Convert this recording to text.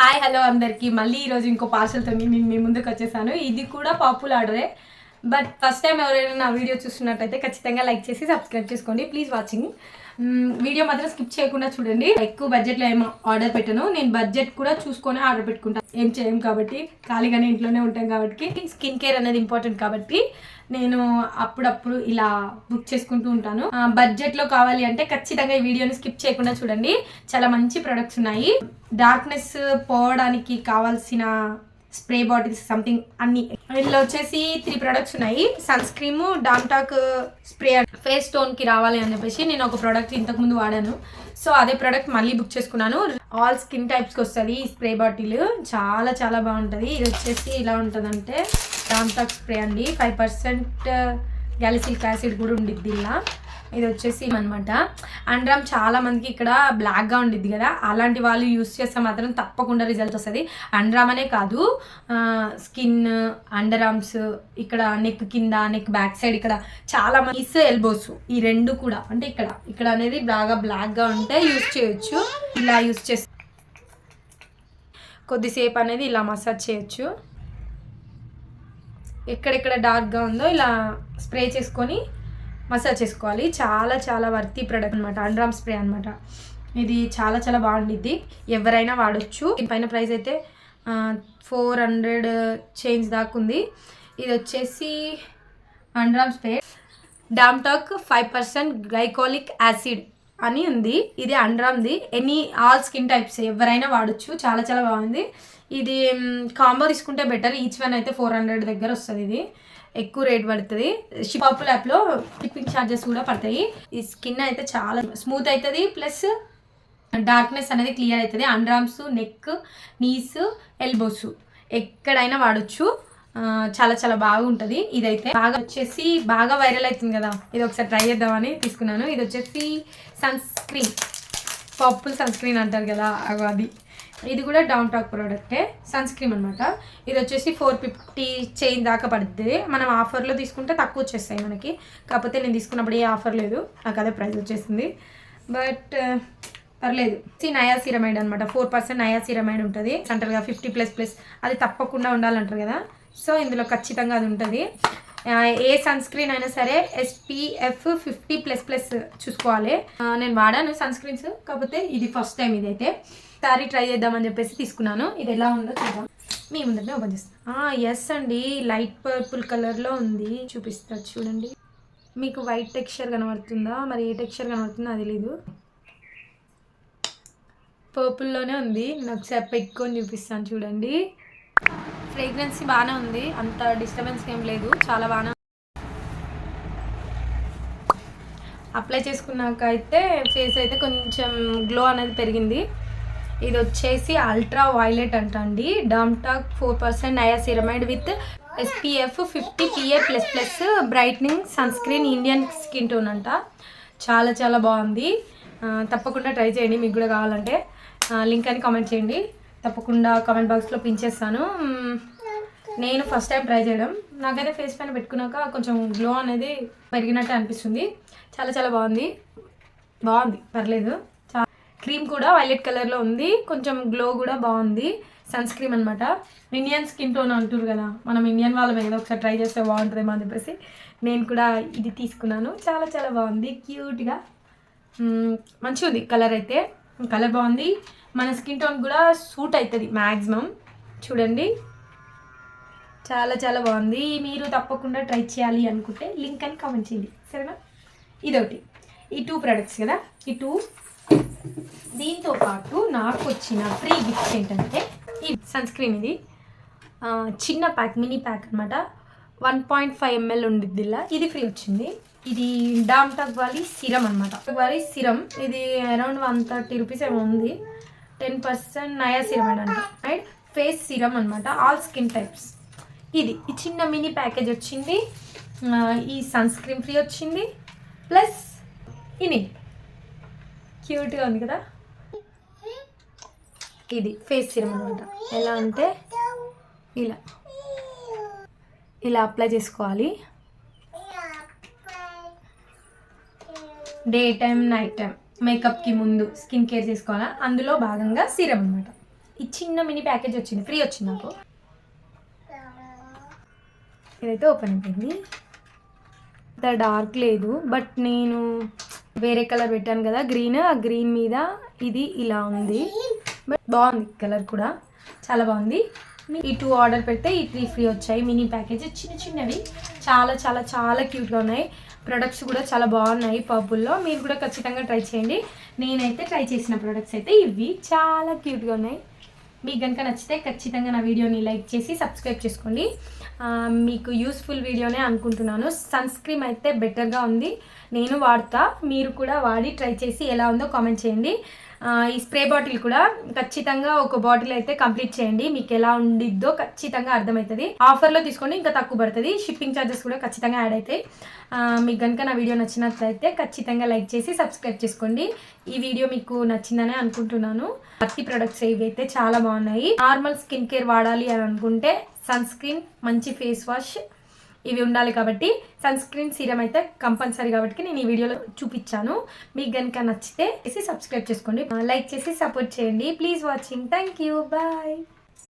Hi hello అందరికీ మళ్ళీ ఈరోజు ఇంకో పార్సల్తో నేను మీ ముందుకు వచ్చేసాను. ఇది కూడా పాపులర్ ఆర్డరే. బట్ ఫస్ట్ టైం ఎవరైనా నా వీడియో చూస్తున్నట్టయితే ఖచ్చితంగా లైక్ చేసి సబ్స్క్రైబ్ చేసుకోండి. Please watching. వీడియో మాత్రం స్కిప్ చేయకుండా చూడండి. ఎక్కువ బడ్జెట్లో ఏమో ఆర్డర్ పెట్టను. నేను బడ్జెట్ కూడా చూసుకొని ఆర్డర్ పెట్టుకుంటాను. ఏం చేయం కాబట్టి, ఖాళీగానే ఇంట్లోనే ఉంటాం కాబట్టి, స్కిన్ కేర్ అనేది ఇంపార్టెంట్ కాబట్టి నేను అప్పుడప్పుడు ఇలా బుక్ చేసుకుంటూ ఉంటాను. బడ్జెట్లో కావాలి అంటే ఖచ్చితంగా ఈ వీడియోని స్కిప్ చేయకుండా చూడండి. చాలా మంచి ప్రొడక్ట్స్ ఉన్నాయి. డార్క్నెస్ పోవడానికి కావాల్సిన స్ప్రే బాటిల్స్ సంథింగ్ అన్ని. ఇందులో వచ్చేసి 3 ప్రొడక్ట్స్ ఉన్నాయి. సన్ స్క్రీమ్, డామ్టాక్ స్ప్రే ఫేస్ టోన్ కి రావాలి అని చెప్పేసి నేను ఒక ప్రోడక్ట్ ఇంతకు ముందు వాడాను. సో అదే ప్రోడక్ట్ మళ్ళీ బుక్ చేసుకున్నాను. ఆల్ స్కిన్ టైప్స్కి వస్తుంది ఈ స్ప్రే బాటిల్. చాలా చాలా బాగుంటుంది. ఇది వచ్చేసి ఇలా ఉంటుందంటే డామ్టాక్ స్ప్రే అండి. 5% గ్యాలిసిలిక్ యాసిడ్ కూడా ఉండిద్ది ఇలా. ఇది వచ్చేసి అనమాట. అండర్ చాలా మందికి ఇక్కడ బ్లాక్గా ఉండిద్ది కదా, అలాంటి వాళ్ళు యూస్ చేస్తే మాత్రం తప్పకుండా రిజల్ట్ వస్తుంది. అండర్ అనే కాదు, స్కిన్, అండర్ ఆర్మ్స్, ఇక్కడ నెక్ కింద, నెక్ బ్యాక్ సైడ్, ఇక్కడ చాలా మంది ఎల్బోస్, ఈ రెండు కూడా అంటే ఇక్కడ అనేది బాగా బ్లాక్గా ఉంటే యూస్ చేయొచ్చు. ఇలా యూస్ చేస్తే కొద్దిసేపు అనేది ఇలా మసాజ్ చేయొచ్చు. ఎక్కడెక్కడ డార్క్గా ఉందో ఇలా స్ప్రే చేసుకొని మసాజ్ చేసుకోవాలి. చాలా చాలా వర్తీ ప్రొడక్ట్ అనమాట. అండర్ స్ప్రే అనమాట. ఇది చాలా చాలా బాగుండిద్ది, ఎవరైనా వాడచ్చు. పైన ప్రైస్ అయితే 400 చేంజ్ దాకా ఉంది. ఇది వచ్చేసి అండర్ స్ప్రే డామ్టాక్ 5% గ్లైకోలిక్ యాసిడ్ అని ఉంది. ఇది అండర్ది. ఆల్ స్కిన్ టైప్స్ ఎవరైనా వాడచ్చు. చాలా చాలా బాగుంది. ఇది కాంబో తీసుకుంటే బెటర్. ఈచ్ వన్ అయితే 400 దగ్గర వస్తుంది. ఇది ఎక్కువ రేట్ పడుతుంది. షిపాపుల్ యాప్లో షిప్పింగ్ ఛార్జెస్ కూడా పడతాయి. ఈ స్కిన్ అయితే చాలా స్మూత్ అవుతుంది, ప్లస్ డార్క్నెస్ అనేది క్లియర్ అవుతుంది. Under arms, neck, knees, elbows ఎక్కడైనా వాడచ్చు. చాలా చాలా బాగుంటుంది. ఇదైతే వచ్చేసి బాగా వైరల్ అవుతుంది కదా, ఇది ఒకసారి ట్రై చేద్దామని తీసుకున్నాను. ఇది వచ్చేసి sun screen, purple sun screen అంటారు కదా, అది. ఇది కూడా డామ్టాక్ ప్రోడక్టే, సన్ స్క్రీన్ అనమాట. ఇది వచ్చేసి 450 చేంజ్ దాకా పడుతుంది. మనం ఆఫర్లో తీసుకుంటే తక్కువ వచ్చేస్తాయి మనకి. కాకపోతే నేను తీసుకున్నప్పుడు ఏ ఆఫర్ లేదు, నాకు అదే ప్రైస్ వచ్చేసింది. బట్ పర్లేదు. నయాసిరమైడ్ అనమాట. 4% నయాసిరమైడ్ ఉంటుంది. అంటారుగా 50++, అది తప్పకుండా ఉండాలంటారు కదా. సో ఇందులో ఖచ్చితంగా అది ఉంటుంది. ఏ సన్ స్క్రీన్ అయినా సరే SPF 50++ చూసుకోవాలి. నేను వాడాను సన్ స్క్రీన్స్, కాకపోతే ఇది ఫస్ట్ టైం. ఇదైతే సారీ ట్రై చేద్దామని చెప్పేసి తీసుకున్నాను. ఇది ఎలా ఉందో చూద్దాం. మీ ముందరనే ఓపెన్ చేస్తాను. ఎస్ అండి, లైట్ పర్పుల్ కలర్లో ఉంది. చూపిస్తా చూడండి. మీకు వైట్ టెక్స్చర్ కనబడుతుందా, మరి ఏ టెక్స్చర్ కనబడుతుందో అది లేదు. పర్పుల్లోనే ఉంది. నేను ఒకసారి పెట్టుకొని చూపిస్తాను చూడండి. ఫ్రేగ్రెన్స్ బాగానే ఉంది, అంత డిస్టర్బెన్స్ ఏం లేదు, చాలా బాగానే. అప్లై చేసుకున్నాక అయితే ఫేస్ అయితే కొంచెం గ్లో అనేది పెరిగింది. ఇది వచ్చేసి అల్ట్రా వైలెట్ అంటండి. డామ్టాక్ 4% niacinamide with SPF 50 PA++ brightening sunscreen, Indian skin tone అంట. చాలా చాలా బాగుంది. తప్పకుండా ట్రై చేయండి. మీకు కూడా కావాలంటే లింక్ అని కామెంట్ చేయండి. తప్పకుండా కామెంట్ బాక్స్లో పిన్ చేస్తాను. నేను ఫస్ట్ టైం ట్రై చేయడం. నాకైతే ఫేస్ పైన పెట్టుకున్నాక కొంచెం గ్లో అనేది పెరిగినట్టు అనిపిస్తుంది. చాలా చాలా బాగుంది, పర్లేదు. క్రీమ్ కూడా వైలెట్ కలర్లో ఉంది, కొంచెం గ్లో కూడా బాగుంది. సన్ స్క్రీన్ అనమాట. ఇండియన్ స్కిన్ టోన్ అంటారు కదా, మనం ఇండియన్ వాళ్ళమే కదా, ఒకసారి ట్రై చేస్తే బాగుంటుందేమో అని చెప్పేసి నేను కూడా ఇది తీసుకున్నాను. చాలా చాలా బాగుంది, క్యూట్గా మంచిగా ఉంది. కలర్ అయితే కలర్ బాగుంది. మన స్కిన్ టోన్ కూడా సూట్ అవుతుంది మ్యాక్సిమం. చూడండి, చాలా చాలా బాగుంది. మీరు తప్పకుండా ట్రై చేయాలి అనుకుంటే లింక్ అని కామెంట్ చేయండి, సరేనా. ఇదొకటి, ఈ 2 ప్రొడక్ట్స్ కదా, ఈ 2. దీంతో పాటు నాకు వచ్చిన ఫ్రీ గిఫ్ట్స్ ఏంటంటే ఈ సన్ స్క్రీన్. ఇది చిన్న ప్యాక్, మినీ ప్యాక్ అనమాట. 1.5 ml ఉండిద్ది ఇలా. ఇది ఫ్రీ వచ్చింది. ఇది డామ్టాక్ వాలీ సిరం అనమాట. వాలీ సిరం ఇది అరౌండ్ 130 రూపీస్ ఏమో ఉంది. 10% నయాసిరమైడ్ అంట. అండ్ ఫేస్ సిరం అనమాట, ఆల్ స్కిన్ టైప్స్. ఇది ఈ చిన్న మినీ ప్యాకేజ్ వచ్చింది. ఈ సన్ స్క్రీన్ ఫ్రీ వచ్చింది, ప్లస్ ఇది క్యూట్గా ఉంది కదా. ఇది ఫేస్ సిరం అనమాట. ఎలా అంటే ఇలా అప్లై చేసుకోవాలి. డే టైం, నైట్ టైం మేకప్కి ముందు స్కిన్ కేర్ చేసుకోవాలా, అందులో భాగంగా సిరం అనమాట. ఈ చిన్న మినీ ప్యాకేజ్ వచ్చింది, ఫ్రీ వచ్చింది నాకు. ఇదైతే ఓపెన్ అయిపోయింది. ఇంత డార్క్ లేదు, బట్ నేను వేరే కలర్ పెట్టాను కదా గ్రీన్, ఆ గ్రీన్ మీద ఇది ఇలా ఉంది. బట్ బాగుంది కలర్ కూడా, చాలా బాగుంది. ఈ 2 ఆర్డర్ పెడితే ఈ 3 ఫ్రీ వచ్చాయి. మినీ ప్యాకేజ్ చిన్న చిన్నవి, చాలా చాలా చాలా క్యూట్గా ఉన్నాయి. ప్రొడక్ట్స్ కూడా చాలా బాగున్నాయి పర్పుల్లో. మీరు కూడా ఖచ్చితంగా ట్రై చేయండి. నేనైతే ట్రై చేసిన ప్రొడక్ట్స్ అయితే ఇవి చాలా క్యూట్గా ఉన్నాయి. మీకు కనుక నచ్చితే ఖచ్చితంగా నా వీడియోని లైక్ చేసి సబ్స్క్రైబ్ చేసుకోండి. మీకు యూస్ఫుల్ వీడియోనే అనుకుంటున్నాను. సన్ స్క్రీన్ అయితే బెటర్గా ఉంది, నేను వాడతా. మీరు కూడా వాడి ట్రై చేసి ఎలా ఉందో కామెంట్ చేయండి. ఈ స్ప్రే బాటిల్ కూడా ఖచ్చితంగా ఒక బాటిల్ అయితే కంప్లీట్ చేయండి. మీకు ఎలా ఉండిద్దో ఖచ్చితంగా అర్థమవుతుంది. ఆఫర్లో తీసుకోండి, ఇంకా తక్కువ పడుతుంది. షిప్పింగ్ ఛార్జెస్ కూడా ఖచ్చితంగా యాడ్ అవుతాయి. మీకు కనుక నా వీడియో నచ్చినట్లయితే ఖచ్చితంగా లైక్ చేసి సబ్స్క్రైబ్ చేసుకోండి. ఈ వీడియో మీకు నచ్చిందనే అనుకుంటున్నాను. ప్రతి ప్రొడక్ట్స్ ఇవి అయితే చాలా బాగున్నాయి. నార్మల్ స్కిన్ కేర్ వాడాలి అని అనుకుంటే సన్ స్క్రీన్, మంచి ఫేస్ వాష్ ఇవి ఉండాలి కాబట్టి సన్ స్క్రీన్ సీరం అయితే కంపల్సరీ కాబట్టి నేను ఈ వీడియోలో చూపించాను. మీకు కనుక నచ్చితే సబ్స్క్రైబ్ చేసుకోండి, లైక్ చేసి సపోర్ట్ చేయండి. Please watching. Thank you. Bye.